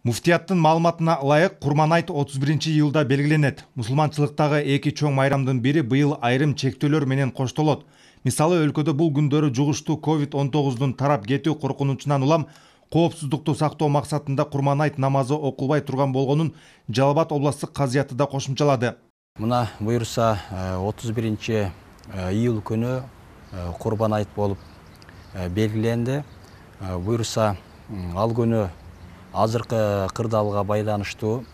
Муфтияттын маалыматына ылайык Курман айт 31-июлда белгиленет. Мусулманчылыктагы эки чоң майрамдын бири быйыл айрым чектөөлөр менен коштолот. Мисалы өлкөдө бул күндөрү жугуштуу COVID-19 тарап кетүү коркунучунан улам коопсуздукту сактоо максатында Курман айт намазы окулбай турган болгонун Жалал Абад областтык казыяты да кошумчалады. Мына буюрса 31-июл күнү Курбан айт болуп белгиленди. Буюрса ал күнү азыркы кырдаалга байланыштуу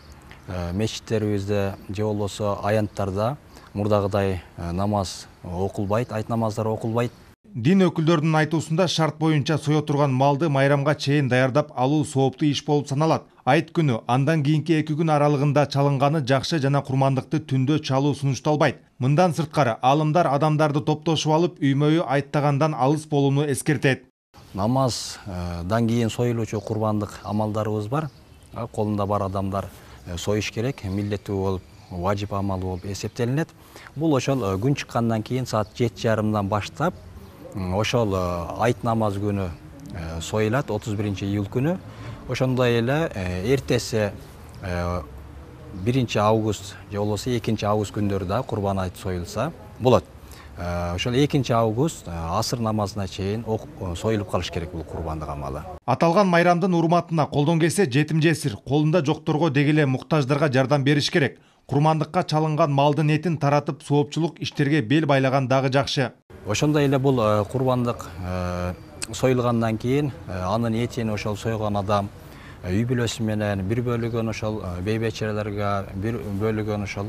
мечиттерибизде же болбосо аянттарда мурдагыдай намаз окулбайт, айт намаздары окулбайт. Дин өкүлдөрүнүн айтуусунда шарт боюнча сое турган малды майрамга чейин даярдап алуу сооптуу иш болуп саналат. Айт күнү андан кийинки 2 күн аралыгында чалынганы жакшы жана курмандыкты түндө чалуу сунушталбайт. Мындан сырткары алымдар адамдарды топтошуп алып үймөйү айттагандан алыс болууну эскертет. Намаздан кийин союлуучу курбандык амалдарыбыз бар. Колунда бар адамдар союш керек, милдеттүү болуп, важип амал болуп эсептелинет. Бул ошол күн чыккандан кийин саат 7:30 баштап ошол айт намаз күнү союлат, 31-июл күнү. Ошондой эле эртеси 1-август же болбосо 2-август күндөрү да Курбан айт союлса болот. Ошол 2-август асыр намазына чейин союлуп калыш керек бул курбандык амалы. Аталган майрамдын урматына колдон келсе жетим жесир, колунда жокторго дегеле муктаждарга жардам бериш керек. Курмандыкка чалынган малдын этин таратып соопчулук иштерге бел байлаган дагы жакшы. Ошондой эле бул курбандык союлгандан кийин анын этин ошол сойгон адам үй бүлөсү менен бир бөлүгүн ошол бейбечелерге, бир бөлүгүн ошол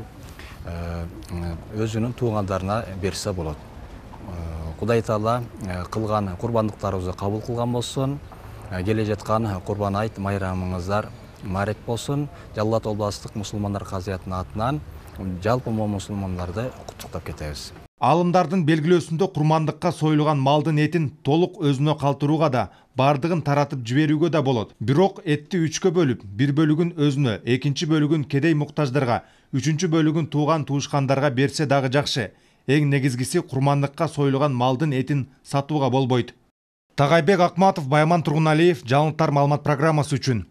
өзүнүн туугандарына берсе болот. Кудай Таала кылган курбандыктарыбызды кабыл кылган болсун. Келе жаткан Курбан айт майрамыңыздар марек болсун. Жалал Абад областык мусулмандар казыятынын атынан жалпы мусулмандарды куттуктап кетебиз. Алымдардын белгилөөсүндө курмандыкка союлган малдын этин толук өзүнө калтырууга да, бардыгын таратып жиберүүгө да болот. Бирок этти 3кө бөлүп, бир бөлүгүн өзүнө, экинчи бөлүгүн кедей муктаждарга, үчүнчү бөлүгүн тууган туушкандарга берсе дагы жакшы. Эң негизгиси курмандыкка союлган малдын этин сатууга болбойт. Тагайбек Акматов, Байман Тургуналиев, Жаңылыктар маалымат программасы үчүн.